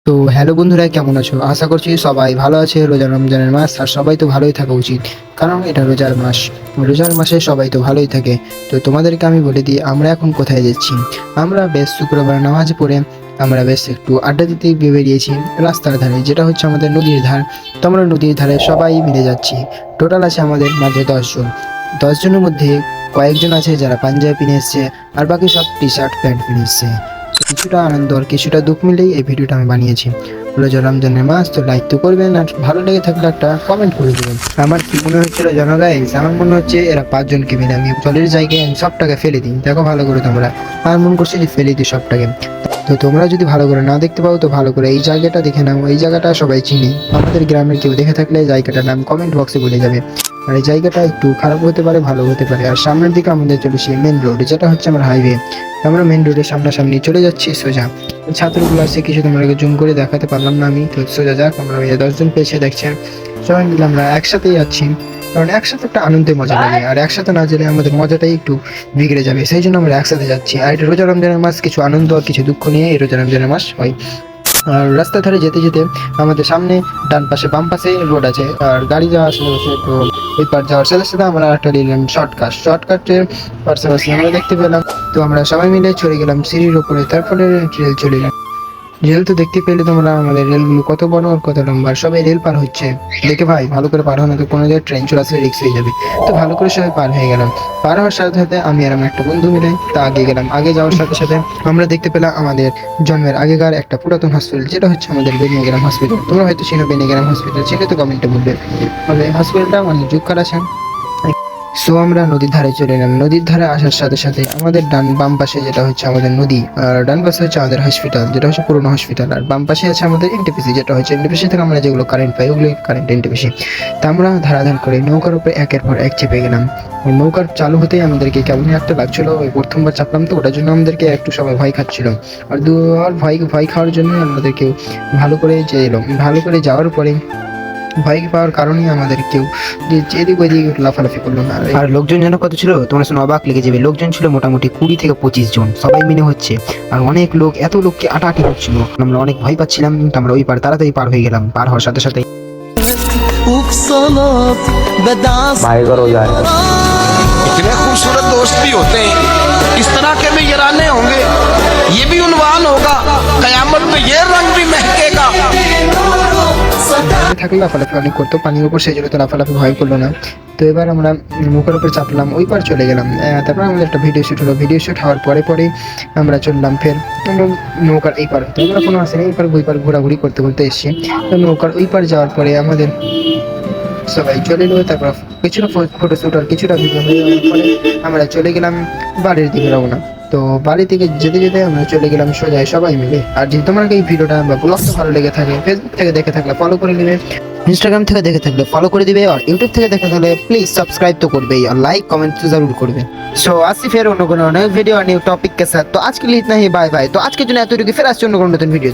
তো হ্যালো বন্ধুরা, কেমন আছো? আশা করছি সবাই ভালো আছে। রোজা রমজানের মাস, আর সবাই তো ভালোই থাকা উচিত, কারণ এটা রোজার মাস। রোজার মাসে সবাই তো ভালোই থাকে। তো তোমাদেরকে আমি বলে দিই, আমরা এখন কোথায় যাচ্ছি। আমরা বেশ শুক্রবার নামাজ পড়ে আমরা বেশ একটু আড্ডা দিতে বেরিয়েছি রাস্তার ধারে, যেটা হচ্ছে আমাদের নদীর ধার। তো আমরা নদীর ধারে সবাই মিলে যাচ্ছি। টোটাল আছে আমাদের মাঝে 10 জন। 10 জনের মধ্যে কয়েকজন আছে যারা পাঞ্জাবি কিনে এসছে, আর বাকি সব টি শার্ট প্যান্ট কিনে এসছে। কিছুটা আনন্দ আর কিছুটা দুঃখ মিলেই এই ভিডিওটা আমি বানিয়েছি। রোজা রমজানের মাস, তো লাইক তো করবেন, আর ভালো লেগে থাকলে একটা কমেন্ট করে দেবেন। আমার কি মনে হচ্ছিল জানো গাইস, আমার মনে হচ্ছে এরা 5জনকে মিলে আমি জলের জায়গায় আমি সবটাকে ফেলে দিই। দেখো ভালো করে তোমরা, আমার মন করছে যে ফেলে দিই সবটাকে। তো তোমরা যদি ভালো করে না দেখতে পাও, তো ভালো করে এই জায়গাটা দেখে নাও। এই জায়গাটা সবাই চিনি, আমাদের গ্রামের কেউ দেখে থাকলে জায়গাটার নাম কমেন্ট বক্সে বলে যাবে। আর এই জায়গাটা একটু খারাপ হতে পারে, ভালো হতে পারে। আর সামনের দিকে আমাদের চলেছে মেন রোড, যেটা হচ্ছে আমার হাইওয়ে। আমরা মেন রোডের সামনাসামনি চলে যাচ্ছি সোজা। ছাত্রগুলো আছে কিছু, তোমাকে জুম করে দেখাতে পারলাম না আমি। তো সোজা যাক, আমরা 10 জন পেয়েছে দেখছেন। সবাই মিলে আমরা একসাথেই যাচ্ছি, কারণ একসাথে একটা আনন্দে মজা লাগে। আর একসাথে না গেলে আমাদের মজাটাই একটু বিগড়ে যাবে, সেই জন্য আমরা একসাথে যাচ্ছি। আর এটা রোজা রমজানের মাস, কিছু আনন্দ আর কিছু দুঃখ নিয়ে এই রোজা রমজানের মাস হয়। আর রাস্তার ধারে যেতে যেতে আমাদের সামনে ডান পাশে বাম পাশে রোড আছে, আর গাড়ি যাওয়ার আশেপাশে। তো ওই পার যাওয়ার সাথে সাথে আমরা একটা নিলাম শর্টকাটের পাশাপাশি আমরা দেখতে পেলাম। তো আমরা সবাই মিলে চলে গেলাম সিঁড়ির উপরে, তারপরে রেল চলে গেলাম। রেল তো দেখতে পেলে তোমরা, আমাদের রেলগুলো কত বড় আর কত লম্বা। সবাই রেল পার হচ্ছে, দেখে ভাই ভালো করে পার হো, না তো কোনো জায়গায় ট্রেন চলে আসলে রিক্স হয়ে যাবে। তো ভালো করে সবাই পার হয়ে গেলাম। পার হওয়ার সাথে সাথে আমি আর আমার একটা বন্ধু মিলে তা আগে গেলাম। আগে যাওয়ার সাথে সাথে আমরা দেখতে পেলাম আমাদের জন্মের আগেকার একটা পুরাতন হসপিটাল, যেটা হচ্ছে আমাদের বেনিয়াগ্রাম হসপিটাল। তোমরা হয়তো চিনো বেনিয়াগ্রাম হসপিটাল, চিনে তো কমেন্টে বলবে। তবে হসপিটালটা অনেক যুগকার আছে। সো আমরা নদীর ধারে চলে এলাম। নদীর ধারে আসার সাথে সাথে আমাদের বাম পাশে যেটা হচ্ছে আমাদের নদী, আর ডান পাশে হচ্ছে আমাদের হসপিটাল, যেটা হচ্ছে পুরোনো হসপিটাল। আর বাম পাশে আছে আমাদের এনটিপিসি, যেটা হচ্ছে এনটিপিসি থেকে আমরা যেগুলো কারেন্ট পাই ওগুলো কারেন্ট এনটিপিসি। তা আমরা ধারাধার করে নৌকার উপরে একের পর এক চেপে গেলাম। ওই নৌকার চালু হতেই আমাদেরকে কেমন একটা লাগছিল, ওই প্রথমবার চাপলাম তো, ওটার জন্য আমাদেরকে একটু সবাই ভয় খাচ্ছিল। আর ভয় খাওয়ার জন্য আমাদেরকে ভালো করে ভালো করে যাওয়ার পরে ভয় পাওয়ার কারণেই আমাদের কেউ যে এদিক ওইদিক লাফালাফি করলো না। আর লোকজন যেন কত ছিল তোমরা শুনে অবাক লেগে যাবে। লোকজন ছিল মোটামুটি 20 থেকে 25 জন, সবাই মিলে হচ্ছে। আর অনেক লোক, এত লোককে আটাআটি হচ্ছিল, আমরা অনেক ভয় পাচ্ছিলাম। তো আমরা ওই পার তাড়াতাড়ি পার হয়ে গেলাম। পার হওয়ার সাথে সাথে भाई का रोजा है। इतने खूबसूरत दोस्त भी होते हैं, इस तरह के भी गिराने होंगे। ये भी उन्वान होगा, कयामत में ये रंग भी महकेगा। থাকলে লাফালাফি অনেক করতো পানির উপর, সেই জন্য তো লাফালাফি ভয় করলো না। তো এবার আমরা নৌকার উপর চাপলাম, ওই পার চলে গেলাম। তারপর আমাদের একটা ভিডিও শ্যুট হলো। ভিডিও শ্যুট হওয়ার পরে আমরা চললাম ফের আমরা নৌকার এই পার হতে। আমরা কোনো আসেনি, এই পার ওই পার ঘোরাঘুরি করতে করতে এসেছি। তো নৌকার ওই পার যাওয়ার পরে আমাদের সবাই চলে এলো। তারপর কিছুটা ফটোশ্যুট আর কিছুটা ভিডিও হয়ে যাওয়ার পরে আমরা চলে গেলাম বাড়ির দিকে রওনা। তো বাড়ি থেকে যেতে যেতে আমরা চলে গেলাম সোজা সবাই মিলে। আর যদি তোমার এই ভিডিওটা বা ব্লগটা ভালো লেগে থাকে, ফেসবুক থেকে দেখে থাকলে ফলো করে নেবে, इंस्टाग्राम থেকে দেখে থাকলে ফলো করে দিবে, আর ইউটিউব থেকে দেখে থাকলে প্লিজ सब्सक्राइब तो করবেই, और लाइक कमेंट तो जरूर করবে। सो আসি ফের অন্য কোনো वीडियो और न्यू टॉपिक के साथ। तो आज के लिए इतना ही, बाय बाय। तो आज के জন্য এতটুকু, ফের আসছে অন্য কোনো নতুন ভিডিও।